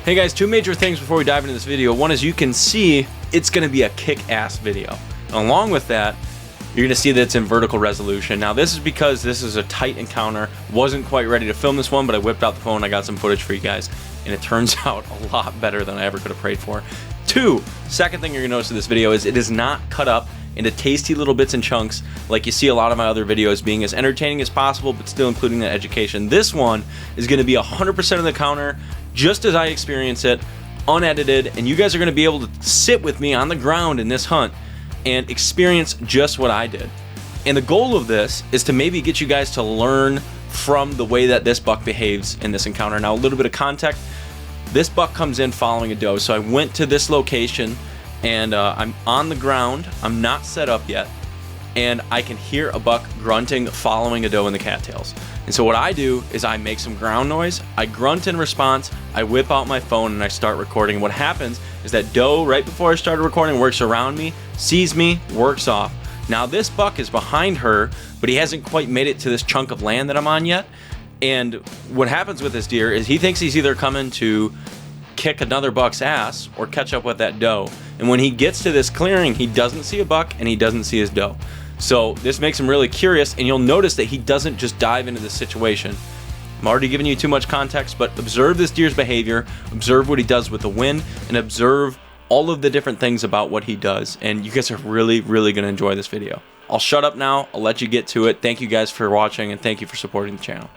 Hey guys, two major things before we dive into this video. One is you can see it's going to be a kick-ass video. And along with that, you're going to see that it's in vertical resolution. Now this is because this is a tight encounter. Wasn't quite ready to film this one, but I whipped out the phone. I got some footage for you guys, and it turns out a lot better than I ever could have prayed for. Second thing you're going to notice in this video is it is not cut up into tasty little bits and chunks like you see a lot of my other videos, being as entertaining as possible but still including that education. This one is going to be 100% of the encounter just as I experience it, unedited, and you guys are going to be able to sit with me on the ground in this hunt and experience just what I did. And the goal of this is to maybe get you guys to learn from the way that this buck behaves in this encounter. Now, a little bit of context. This buck comes in following a doe, so I went to this location and I'm on the ground. I'm not set up yet, and I can hear a buck grunting following a doe in the cattails. And so what I do is I make some ground noise, I grunt in response, I whip out my phone and I start recording. And what happens is that doe, right before I started recording, works around me, sees me, works off. Now this buck is behind her, but he hasn't quite made it to this chunk of land that I'm on yet. And what happens with this deer is he thinks he's either coming to kick another buck's ass or catch up with that doe. And when he gets to this clearing, he doesn't see a buck and he doesn't see his doe. So this makes him really curious, and you'll notice that he doesn't just dive into this situation. I'm already giving you too much context, but observe this deer's behavior, observe what he does with the wind, and observe all of the different things about what he does. And you guys are really going to enjoy this video. I'll shut up now. I'll let you get to it. Thank you guys for watching, and thank you for supporting the channel.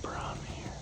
jumper on me here.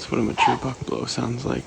That's what a mature buck blow sounds like.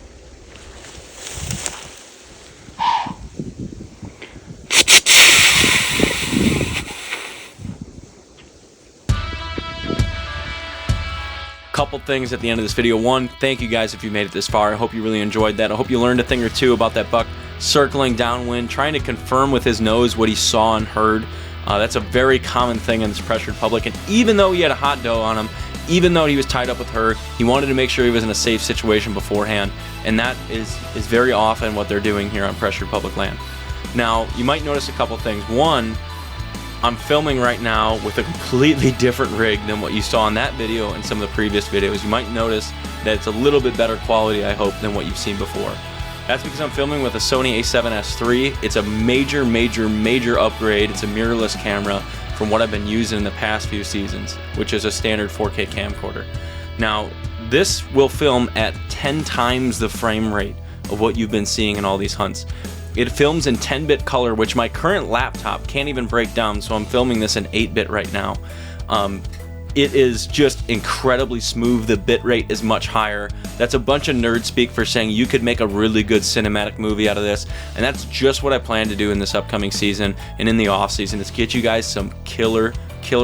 Couple things at the end of this video. One, thank you guys if you made it this far. I hope you really enjoyed that. I hope you learned a thing or two about that buck circling downwind, trying to confirm with his nose what he saw and heard. That's a very common thing in this pressured public, and even though he had a hot doe on him, even though he was tied up with her, he wanted to make sure he was in a safe situation beforehand, and that is very often what they're doing here on pressured public land. Now, you might notice a couple things. One, I'm filming right now with a completely different rig than what you saw in that video and some of the previous videos. You might notice that it's a little bit better quality, I hope, than what you've seen before. That's because I'm filming with a Sony a7S III. It's a major upgrade. It's a mirrorless camera from what I've been using in the past few seasons, which is a standard 4K camcorder. Now, this will film at 10 times the frame rate of what you've been seeing in all these hunts. It films in 10-bit color, which my current laptop can't even break down, so I'm filming this in 8-bit right now. It is just incredibly smooth. The bit rate is much higher. That's a bunch of nerd speak for saying you could make a really good cinematic movie out of this, and that's just what I plan to do in this upcoming season and in the off season, is get you guys some killer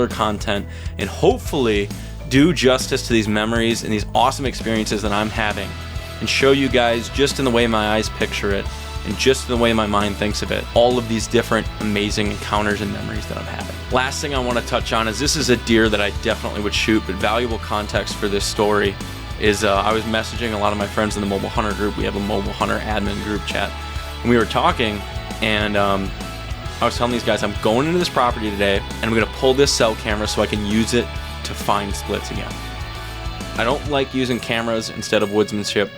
content and hopefully do justice to these memories and these awesome experiences that I'm having, and show you guys, just in the way my eyes picture it and just the way my mind thinks of it, all of these different amazing encounters and memories that I'm having. Last thing I want to touch on is this is a deer that I definitely would shoot, but valuable context for this story is I was messaging a lot of my friends in the mobile hunter group. We have a mobile hunter admin group chat, and we were talking, and I was telling these guys I'm going into this property today and I'm going to pull this cell camera so I can use it to find splits again. I don't like using cameras instead of woodsmanship,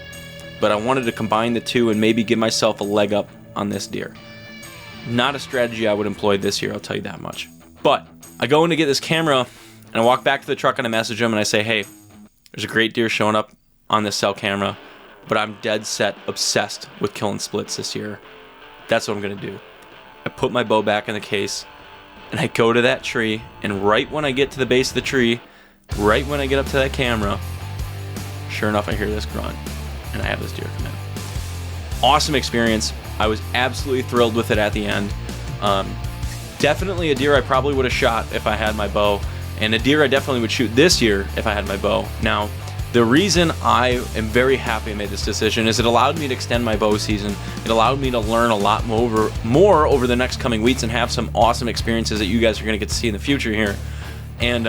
but I wanted to combine the two and maybe give myself a leg up on this deer. Not a strategy I would employ this year, I'll tell you that much. But I go in to get this camera, and I walk back to the truck and I message him and I say, hey, there's a great deer showing up on this cell camera, but I'm dead set obsessed with killing splits this year. That's what I'm gonna do. I put my bow back in the case, and I go to that tree, and right when I get to the base of the tree, right when I get up to that camera, sure enough, I hear this grunt, and I have this deer come in. Awesome experience. I was absolutely thrilled with it at the end. Definitely a deer I probably would have shot if I had my bow, and a deer I definitely would shoot this year if I had my bow. Now, the reason I am very happy I made this decision is it allowed me to extend my bow season. It allowed me to learn a lot more over the next coming weeks and have some awesome experiences that you guys are going to get to see in the future here. And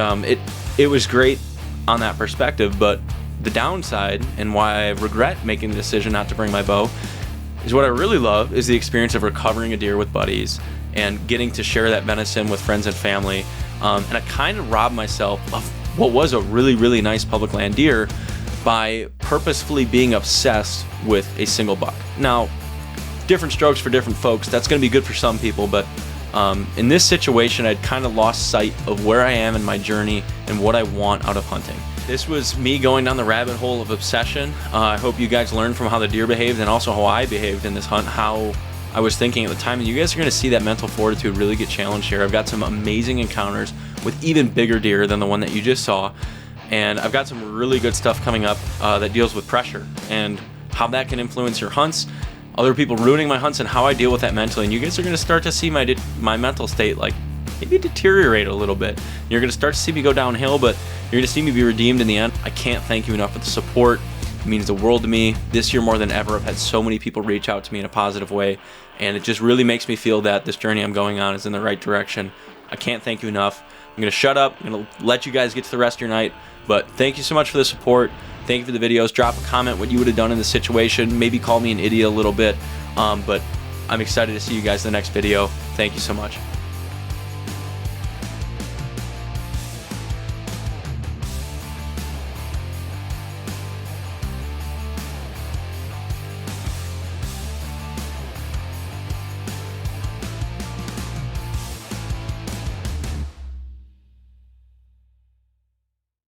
it was great on that perspective, but the downside, and why I regret making the decision not to bring my bow, is what I really love is the experience of recovering a deer with buddies and getting to share that venison with friends and family. And I kind of robbed myself of what was a really nice public land deer by purposefully being obsessed with a single buck. Now, different strokes for different folks. That's going to be good for some people, but in this situation, I'd kind of lost sight of where I am in my journey and what I want out of hunting. This was me going down the rabbit hole of obsession. I hope you guys learned from how the deer behaved and also how I behaved in this hunt, how I was thinking at the time, and you guys are going to see that mental fortitude really get challenged here. I've got some amazing encounters with even bigger deer than the one that you just saw, and I've got some really good stuff coming up that deals with pressure and how that can influence your hunts, other people ruining my hunts, and how I deal with that mentally. And you guys are going to start to see my mental state like maybe deteriorate a little bit. You're going to start to see me go downhill, but you're going to see me be redeemed in the end. I can't thank you enough for the support. It means the world to me. This year more than ever, I've had so many people reach out to me in a positive way, and it just really makes me feel that this journey I'm going on is in the right direction. I can't thank you enough. I'm going to shut up. I'm going to let you guys get to the rest of your night, but thank you so much for the support. Thank you for the videos. Drop a comment what you would have done in this situation. Maybe call me an idiot a little bit, but I'm excited to see you guys in the next video. Thank you so much.